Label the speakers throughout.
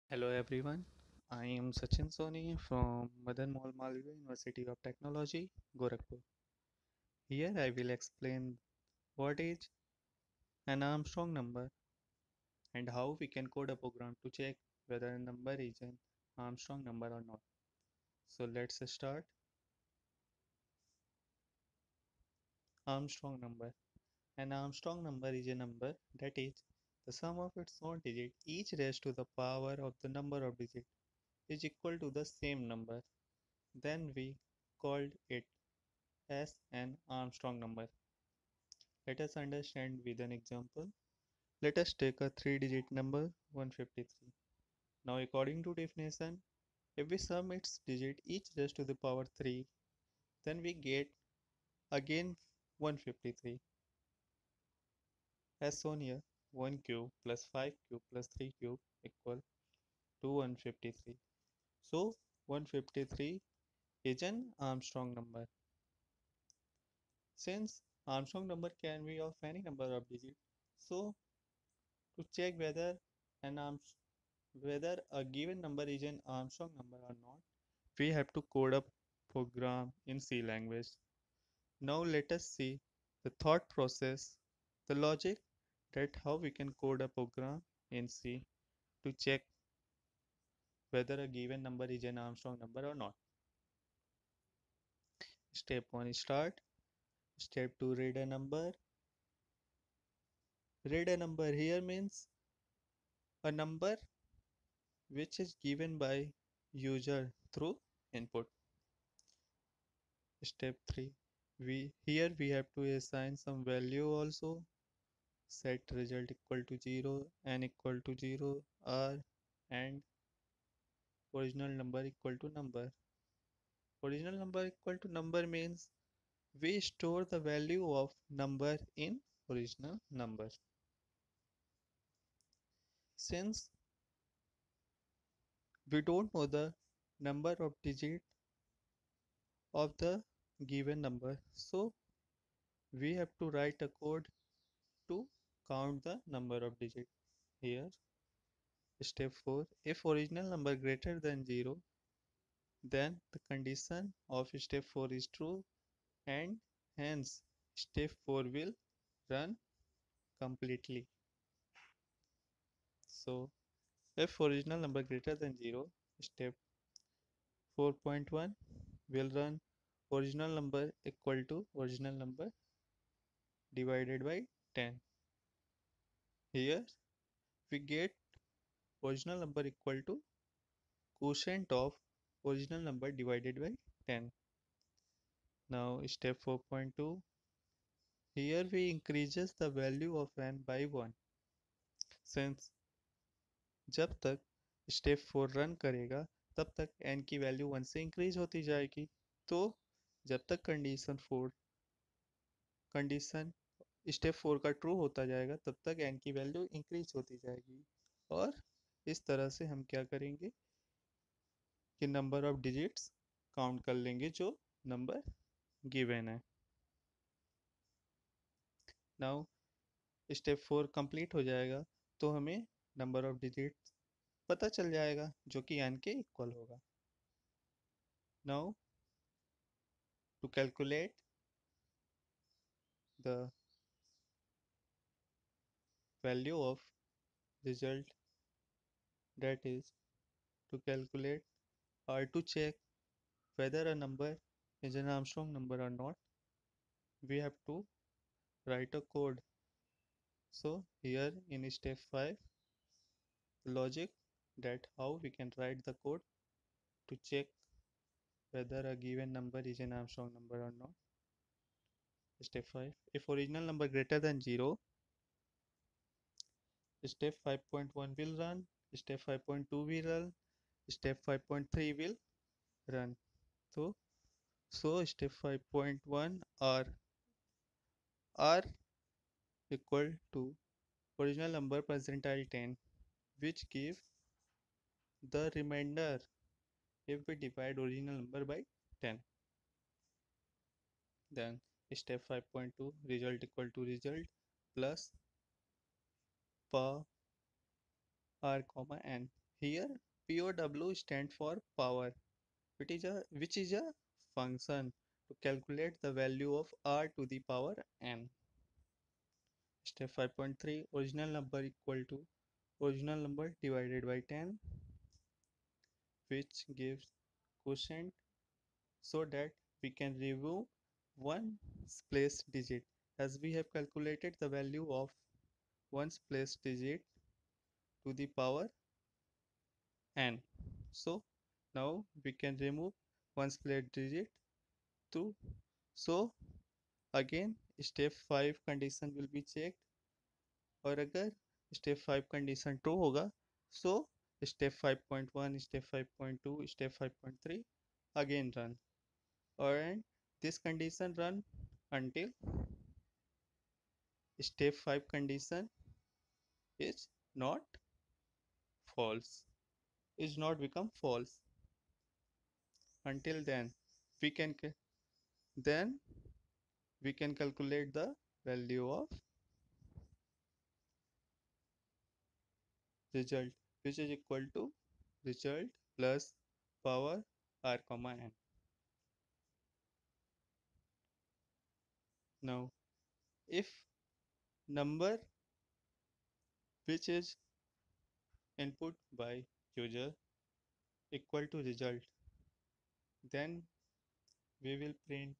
Speaker 1: Hello everyone, I am Sachin Soni from Madan Mohan Malviya University of Technology, Gorakhpur. Here I will explain what is an Armstrong number and how we can code a program to check whether a number is an Armstrong number or not. So let's start. Armstrong number. An Armstrong number is a number that is the sum of its own digits, each raised to the power of the number of digits is equal to the same number. Then we called it as an Armstrong number. Let us understand with an example. Let us take a 3-digit number 153. Now according to definition, if we sum its digit each raised to the power 3, then we get again 153. As shown here, 1 cube plus 5 cube plus 3 cube equal to 153. So 153 is an Armstrong number. Since Armstrong number can be of any number of digits, so to check an Arms whether a given number is an Armstrong number or not, we have to code a program in C language. Now let us see the thought process, the logic that how we can code a program in C to check whether a given number is an Armstrong number or not. Step 1 start. Step 2 read a number. Read a number here means a number which is given by user through input. Step 3, we have to assign some value also. Set result equal to 0, n equal to 0, r, and original number equal to number. Original number equal to number means we store the value of number in original number. Since we don't know the number of digit of the given number, so we have to write a code to count the number of digit. Here step 4, if original number greater than 0, then the condition of step 4 is true and hence step 4 will run completely. So if original number greater than 0, step 4.1 will run original number equal to original number divided by 10. Here we get original number equal to quotient of original number divided by 10. Now step 4.2, here we increases the value of n by 1. Since जब तक step 4 run करेगा तब तक n की value 1 से increase होती जाएगी। तो जब तक कंडीशन स्टेप 4 का ट्रू होता जाएगा तब तक n की वैल्यू इंक्रीज होती जाएगी। और इस तरह से हम क्या करेंगे कि नंबर ऑफ डिजिट्स काउंट कर लेंगे जो नंबर गिवन है। नाउ स्टेप 4 कंप्लीट हो जाएगा तो हमें नंबर ऑफ डिजिट्स पता चल जाएगा जो कि n के इक्वल होगा। Now to calculate the value of result, that is to calculate or to check whether a number is an Armstrong number or not, we have to write a code. So here in step 5, the logic that how we can write the code to check whether a given number is an Armstrong number or not. Step 5, if original number greater than 0, step 5.1 will run, step 5.2 will run, step 5.3 will run. So step 5.1 r equal to original number percentile 10, which give the remainder if we divide original number by 10. Then step 5.2 result equal to result plus per r comma n. Here POW stand for power, which is a function to calculate the value of r to the power n. Step 5.3, original number equal to original number divided by 10, which gives quotient so that we can remove one place digit, as we have calculated the value of ones place digit to the power n. So now we can remove ones place digit to. So again step 5 condition will be checked, और अगर step 5 condition true होगा so step 5.1, step 5.2, step 5.3 again run, and this condition run until step 5 condition is not false, is not become false. Until then we can then we can calculate the value of result, which is equal to result plus power r comma n. Now if number which is input by user equal to result, then we will print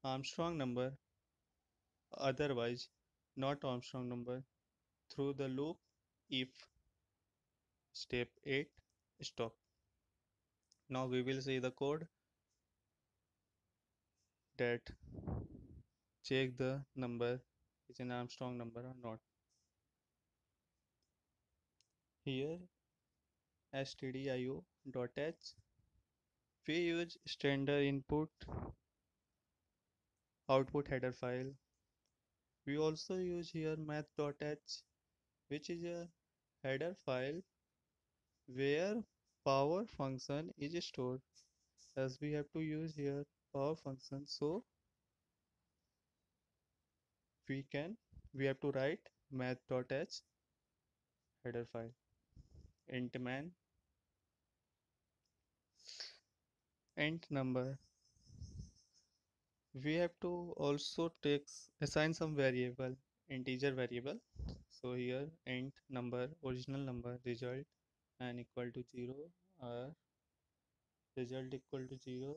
Speaker 1: Armstrong number, otherwise not Armstrong number, through the loop if step 8 stop. Now we will see the code that check the number is an Armstrong number or not. Here stdio.h, we use standard input output header file. We also use here math.h, which is a header file where power function is stored, as we have to use here power function, so we have to write math.h header file. Int man, int number, we have to also assign some variable, integer variable. So here int number, original number, result and equal to 0, or result equal to 0.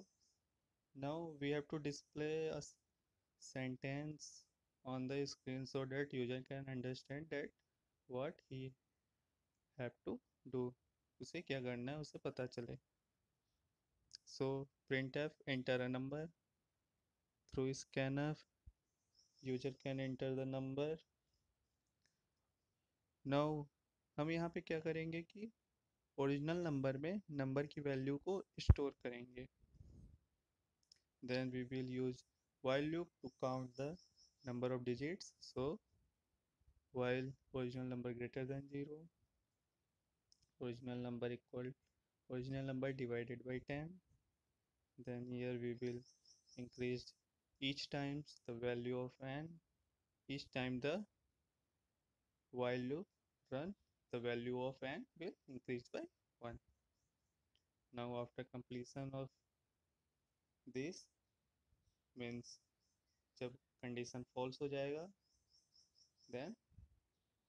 Speaker 1: Now we have to display a sentence on the screen so that user can understand that what he have to do, उसे क्या करना है उसे पता चले. So printf enter a number, through scanf user can enter the number. Now हम यहाँ पे क्या करेंगे कि ओरिजिनल नंबर में नंबर की वैल्यू को स्टोर करेंगे. Then we will use while loop to count the number of digits. So while original number greater than 0, original number equal original number divided by 10, then here we will increase each times the value of n. Each time the while loop run, the value of n will increase by 1. Now after completion of this, means जब condition false हो जाएगा, then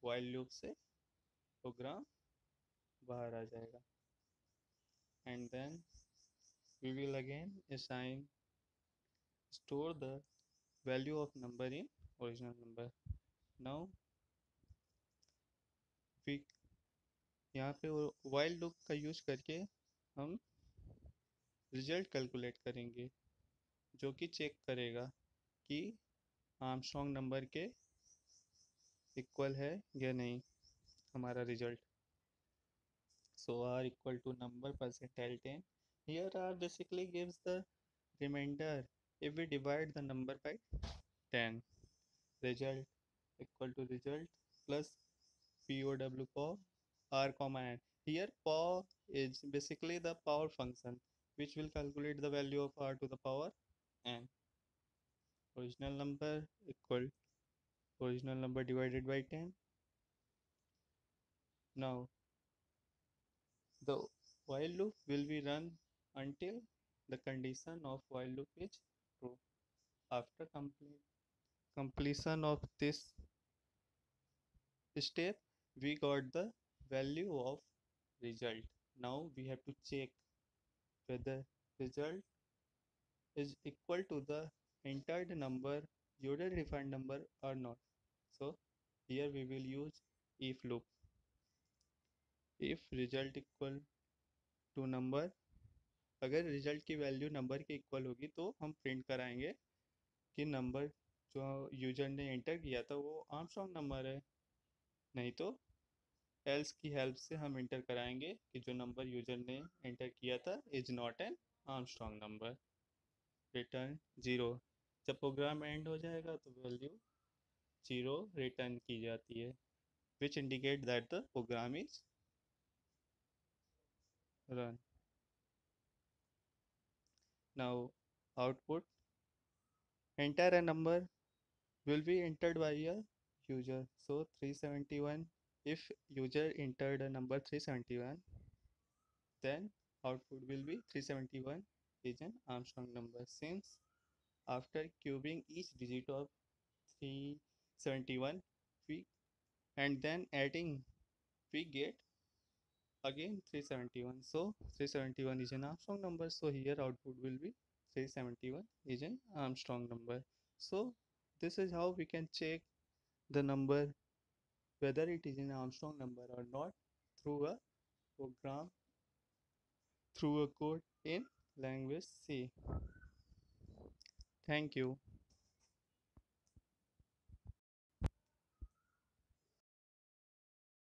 Speaker 1: while loop से programme बाहर आ जाएगा, and then we will again store the value of number in original number. Now we यहाँ पे while loop का use करके हम रिजल्ट कैलकुलेट करेंगे, जो कि चेक करेगा कि आर्मस्ट्रॉन्ग नंबर के इक्वल है या नहीं हमारा result. So r equal to number percentile 10. Here r basically gives the remainder if we divide the number by 10. Result equal to result plus POW POW r comma n. Here POW is basically the power function which will calculate the value of r to the power n. Original number equal original number divided by 10. Now The while loop will be run until the condition of while loop is true. After completion of this step, we got the value of result. Now we have to check whether result is equal to the entered number, user defined number or not. So here we will use if loop. If result equal to number, अगर result की value number के equal होगी तो हम print कराएंगे कि number जो user ने एंटर किया था वो आर्मस्ट्रॉन्ग नंबर है, नहीं तो एल्स की हेल्प से हम एंटर कराएंगे कि जो नंबर यूजर ने एंटर किया था is not an Armstrong number. Return zero, जब प्रोग्राम एंड हो जाएगा तो वैल्यू जीरो रिटर्न की जाती है, which indicate that the program is run. Now output, enter a number will be entered by a user. So 371, if user entered a number 371, then output will be 371 is an Armstrong number. Since after cubing each digit of 371 we and then adding we get again 371, so 371 is an Armstrong number, so here output will be 371 is an Armstrong number. So this is how we can check the number whether it is an Armstrong number or not through a program, through a code in language C. Thank you.